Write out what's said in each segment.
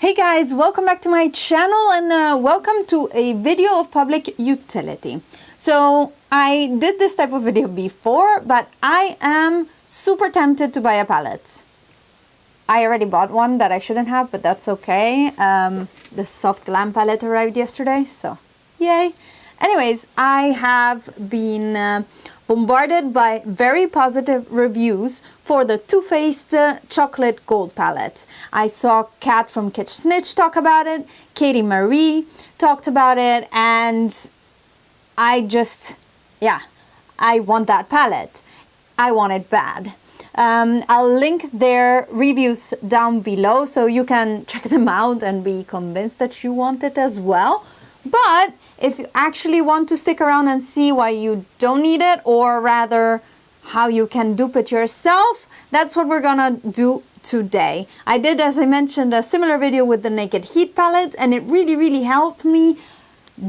Hey guys, welcome back to my channel and welcome to a video of public utility. So I did this type of video before, but I am super tempted to buy a palette. I already bought one that I shouldn't have, but that's okay. The Soft Glam palette arrived yesterday, so yay. Anyways, I have been bombarded by very positive reviews for the Too Faced Chocolate Gold Palette. I saw Kat from Kitsch Snitch talk about it, Katie Marie talked about it, and I want that palette. I want it bad. I'll link their reviews down below so you can check them out and be convinced that you want it as well. But if you actually want to stick around and see why you don't need it, or rather how you can dupe it yourself, that's what we're gonna do today. I did, as I mentioned, a similar video with the Naked Heat palette, and it really helped me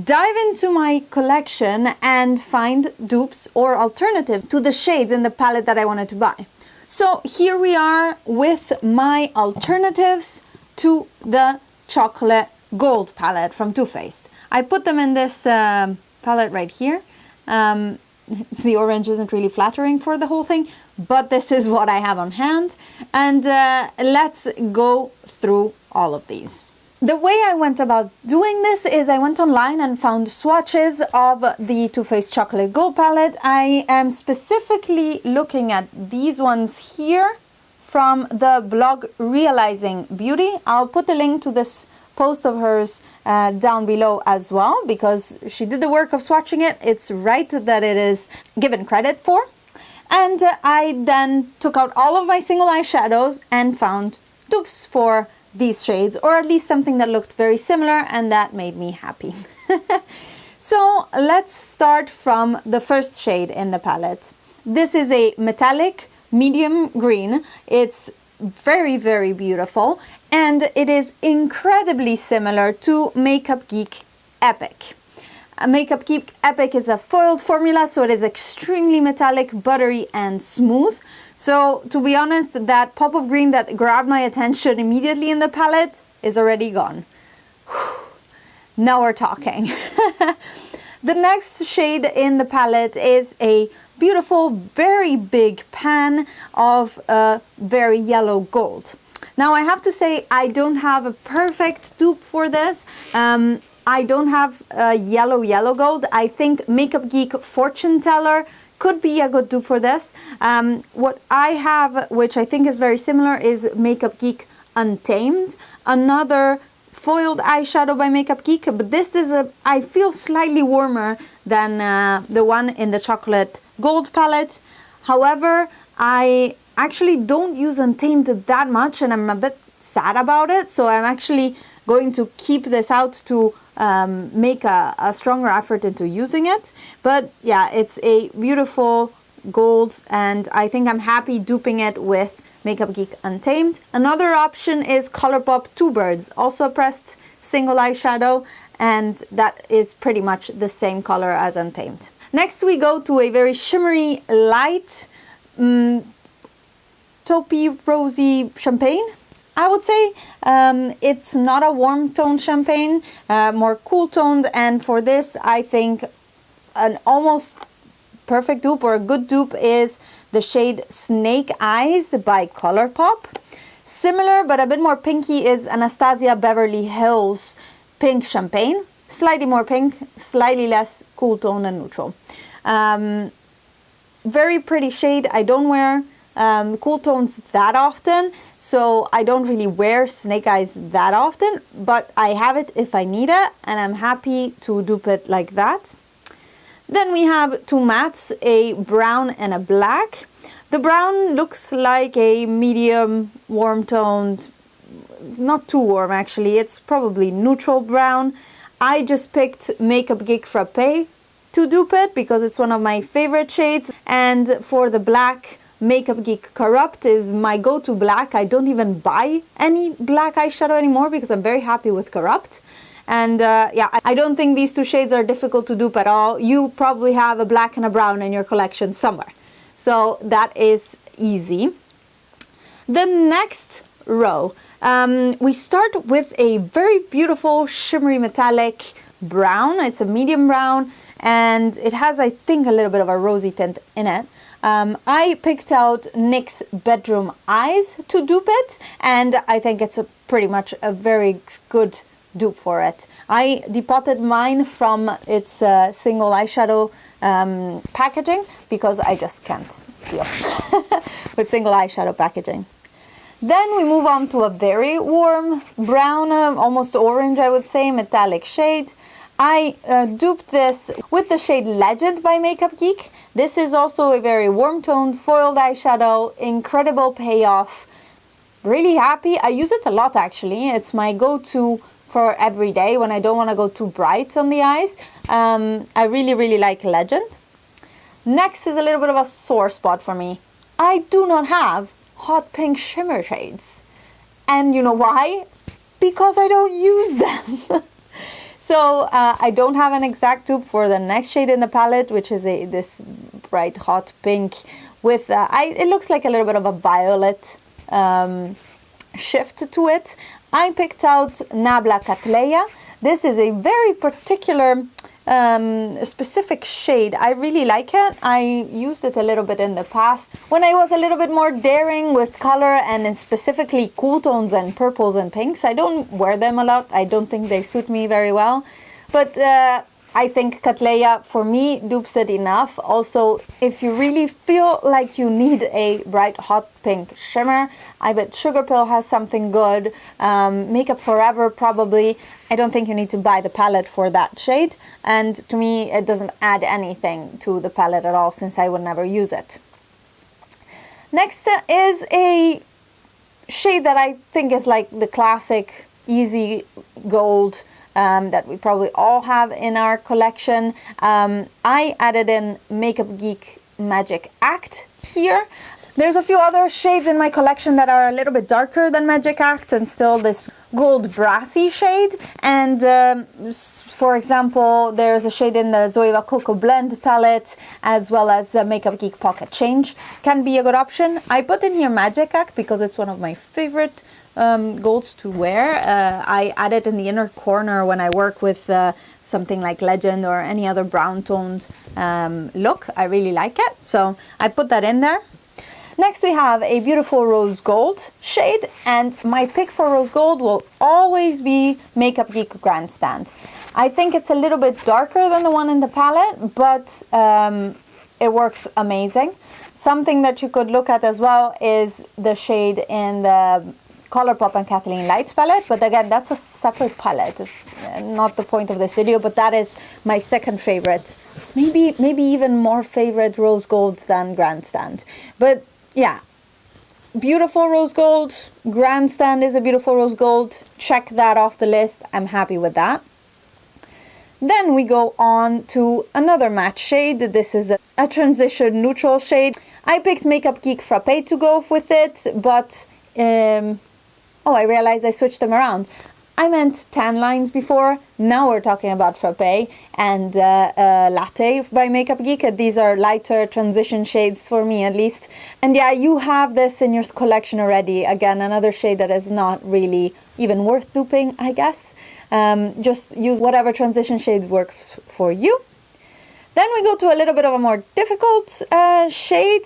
dive into my collection and find dupes or alternative to the shades in the palette that I wanted to buy. So here we are with my alternatives to the Chocolate Gold palette from Too Faced. I put them in this palette right here. The orange isn't really flattering for the whole thing, but this is what I have on hand. And let's go through all of these. The way I went about doing this is I went online and found swatches of the Too Faced Chocolate Gold palette. I am specifically looking at these ones here from the blog Realizing Beauty. I'll put a link to this post of hers down below as well, because she did the work of swatching it. It's right that it is given credit for. And I then took out all of my single eyeshadows and found dupes for these shades, or at least something that looked very similar, and that made me happy. So let's start from the first shade in the palette. This is a metallic medium green. It's very beautiful, and it is incredibly similar to Makeup Geek Epic. Makeup Geek Epic is a foiled formula, so it is extremely metallic, buttery, and smooth. So to be honest, that pop of green that grabbed my attention immediately in the palette is already gone. Now we're talking. The next shade in the palette is a beautiful, very big pan of very yellow gold. Now I have to say I don't have a perfect dupe for this. I don't have yellow gold. I think Makeup Geek Fortune Teller could be a good dupe for this. What I have, which I think is very similar, is Makeup Geek Untamed, another foiled eyeshadow by Makeup Geek, but this is I feel slightly warmer than the one in the Chocolate Gold palette. However, I actually don't use Untamed that much, and I'm a bit sad about it, so I'm actually going to keep this out to make a stronger effort into using it. But yeah, it's a beautiful gold, and I think I'm happy duping it with Makeup Geek Untamed. Another option is Colourpop Two Birds, also a pressed single eyeshadow, and that is pretty much the same color as Untamed. Next we go to a very shimmery, light, taupey, rosy champagne. I would say it's not a warm toned champagne, more cool toned, and for this I think an almost perfect dupe or a good dupe is the shade Snake Eyes by Colourpop. Similar but a bit more pinky is Anastasia Beverly Hills Pink Champagne. Slightly more pink, slightly less cool tone and neutral. Very pretty shade. I don't wear cool tones that often, so I don't really wear Snake Eyes that often, but I have it if I need it, and I'm happy to dupe it like that. Then we have two mattes, a brown and a black. The brown looks like a medium warm toned, not too warm actually, it's probably neutral brown. I just picked Makeup Geek Frappe to dupe it because it's one of my favorite shades, and for the black, Makeup Geek Corrupt is my go-to black. I don't even buy any black eyeshadow anymore because I'm very happy with Corrupt. And yeah, I don't think these two shades are difficult to dupe at all. You probably have a black and a brown in your collection somewhere, so that is easy. The next row. We start with a very beautiful shimmery metallic brown. It's a medium brown, and it has, I think, a little bit of a rosy tint in it. I picked out NYX Bedroom Eyes to dupe it, and I think it's pretty much a very good dupe for it. I depotted mine from its single eyeshadow packaging because I just can't deal with single eyeshadow packaging. Then we move on to a very warm brown, almost orange, I would say, metallic shade. I duped this with the shade Legend by Makeup Geek. This is also a very warm toned foiled eyeshadow, incredible payoff. Really happy. I use it a lot actually. It's my go-to for every day when I don't want to go too bright on the eyes. I really like Legend. Next is a little bit of a sore spot for me. I do not have hot pink shimmer shades. And you know why? Because I don't use them. So I don't have an exact dupe for the next shade in the palette, which is this bright hot pink with, it looks like a little bit of a violet shift to it. I picked out Nabla Cattleya. This is a very particular specific shade. I really like it. I used it a little bit in the past when I was a little bit more daring with color, and in specifically cool tones and purples and pinks. I don't wear them a lot. I don't think they suit me very well, but I think Cattleya for me dupes it enough. Also, if you really feel like you need a bright hot pink shimmer, I bet Sugar Pill has something good. Makeup Forever probably. I don't think you need to buy the palette for that shade, and to me it doesn't add anything to the palette at all, since I would never use it. Next is a shade that I think is like the classic easy gold that we probably all have in our collection. I added in Makeup Geek Magic Act here. There's a few other shades in my collection that are a little bit darker than Magic Act and still this gold brassy shade. And for example, there's a shade in the Zoeva Cocoa Blend palette, as well as Makeup Geek Pocket Change. Can be a good option. I put in here Magic Act because it's one of my favorite golds to wear. I add it in the inner corner when I work with something like Legend or any other brown toned look. I really like it, so I put that in there. Next we have a beautiful rose gold shade, and my pick for rose gold will always be Makeup Geek Grandstand. I think it's a little bit darker than the one in the palette, but it works amazing. Something that you could look at as well is the shade in the Colourpop and Kathleen Lights palette, but again, that's a separate palette. It's not the point of this video, but that is my second favorite. Maybe even more favorite rose gold than Grandstand. But yeah, beautiful rose gold. Grandstand is a beautiful rose gold. Check that off the list. I'm happy with that. Then we go on to another matte shade. This is a transition neutral shade. I picked Makeup Geek Frappe to go with it, but oh, I realized I switched them around. I meant tan lines before. Now we're talking about Frappe and Latte by Makeup Geek. These are lighter transition shades for me, at least. And yeah, you have this in your collection already. Again, another shade that is not really even worth duping, I guess. Just use whatever transition shade works for you. Then we go to a little bit of a more difficult shade.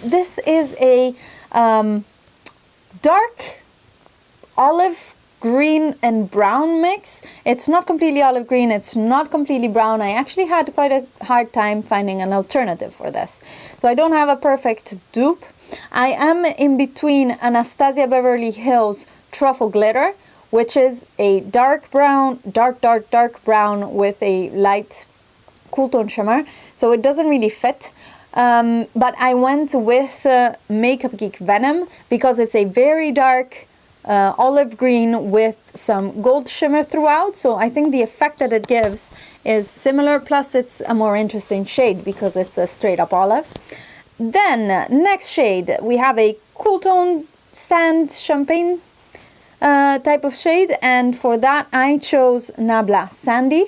This is a dark olive green and brown mix. It's not completely olive green, it's not completely brown. I actually had quite a hard time finding an alternative for this, so I don't have a perfect dupe. I am in between Anastasia Beverly Hills Truffle Glitter, which is a dark brown, dark brown with a light cool tone shimmer, so it doesn't really fit. But I went with Makeup Geek Venom because it's a very dark olive green with some gold shimmer throughout, so I think the effect that it gives is similar, plus it's a more interesting shade because it's a straight up olive. Then next shade we have a cool tone sand champagne type of shade, and for that I chose Nabla Sandy.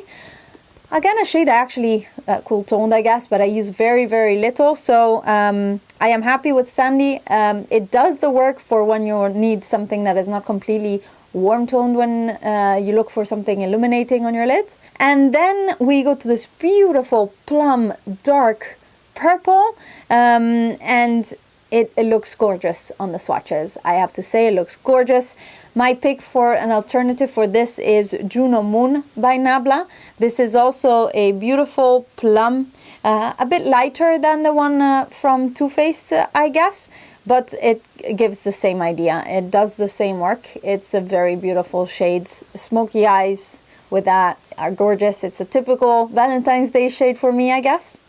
Again, a shade I actually cool toned, I guess, but I use very, very little. So I am happy with Sandy. It does the work for when you need something that is not completely warm toned when you look for something illuminating on your lid. And then we go to this beautiful plum dark purple, and it looks gorgeous on the swatches. I have to say, it looks gorgeous. My pick for an alternative for this is Juno Moon by Nabla. This is also a beautiful plum, a bit lighter than the one from Too Faced, I guess, but it gives the same idea. It does the same work. It's a very beautiful shade. Smoky eyes with that are gorgeous. It's a typical Valentine's Day shade for me, I guess.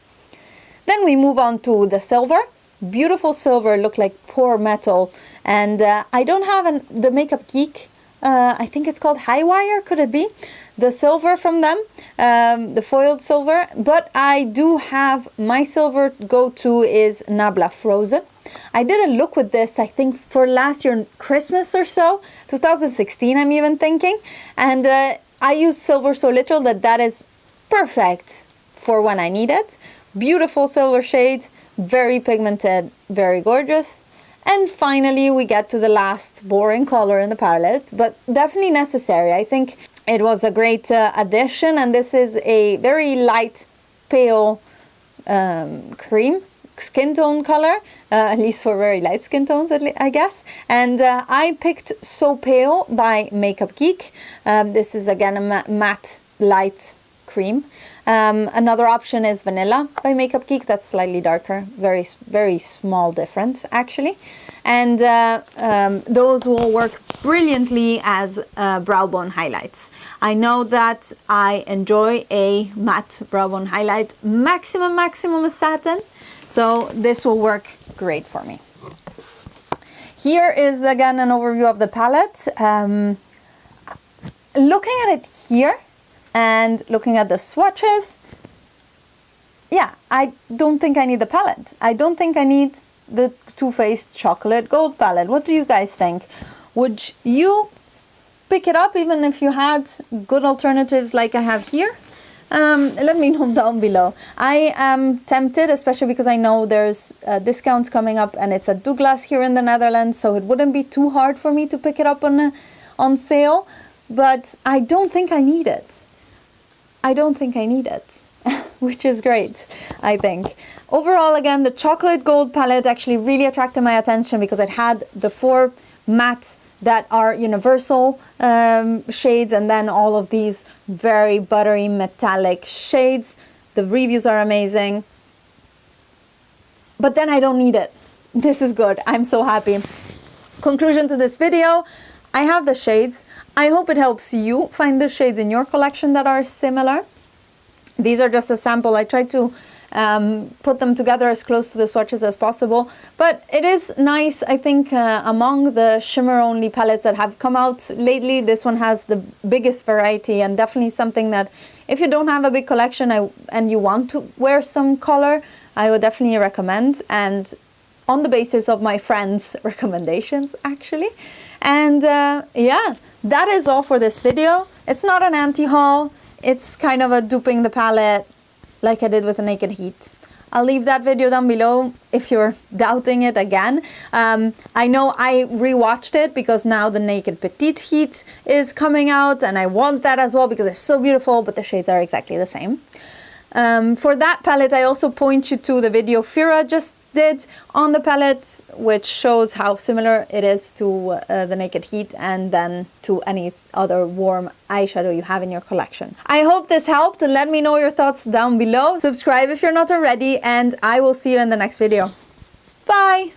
Then we move on to the silver. Beautiful silver, look like pure metal. And I don't have the Makeup Geek, I think it's called High Wire, could it be? The silver from them, the foiled silver. But I do have, my silver go-to is Nabla Frozen. I did a look with this, I think, for last year Christmas or so, 2016 I'm even thinking. And I use silver so little that is perfect for when I need it. Beautiful silver shade, very pigmented, very gorgeous. And finally we get to the last boring color in the palette, but definitely necessary. I think it was a great addition, and this is a very light pale cream skin tone color, at least for very light skin tones, I guess. And I picked So Pale by Makeup Geek. This is again a matte light cream. Another option is Vanilla by Makeup Geek. That's slightly darker, very, very small difference actually. And those will work brilliantly as brow bone highlights. I know that I enjoy a matte brow bone highlight. Maximum is satin. So this will work great for me. Here is again an overview of the palette. Looking at it here, and looking at the swatches, yeah, I don't think I need the palette. I don't think I need the Too Faced Chocolate Gold palette. What do you guys think? Would you pick it up even if you had good alternatives like I have here? Let me know down below. I am tempted, especially because I know there's discounts coming up and it's at Douglas here in the Netherlands, so it wouldn't be too hard for me to pick it up on sale, but I don't think I need it. I don't think I need it, which is great, I think. Overall, again, the chocolate gold palette actually really attracted my attention because it had the 4 mattes that are universal shades, and then all of these very buttery metallic shades. The reviews are amazing, but then I don't need it. This is good. I'm so happy. Conclusion to this video. I have the shades. I hope it helps you find the shades in your collection that are similar. These are just a sample. I tried to put them together as close to the swatches as possible, but it is nice. I think among the shimmer only palettes that have come out lately, this one has the biggest variety, and definitely something that if you don't have a big collection and you want to wear some color, I would definitely recommend, and on the basis of my friends' recommendations actually. And yeah, that is all for this video. It's not an anti-haul. It's kind of a duping the palette like I did with the Naked Heat. I'll leave that video down below if you're doubting it again. I know I rewatched it because now the Naked Petite Heat is coming out, and I want that as well because it's so beautiful, but the shades are exactly the same. For that palette, I also point you to the video Fira just did on the palette, which shows how similar it is to the Naked Heat, and then to any other warm eyeshadow you have in your collection. I hope this helped. Let me know your thoughts down below. Subscribe if you're not already, and I will see you in the next video. Bye!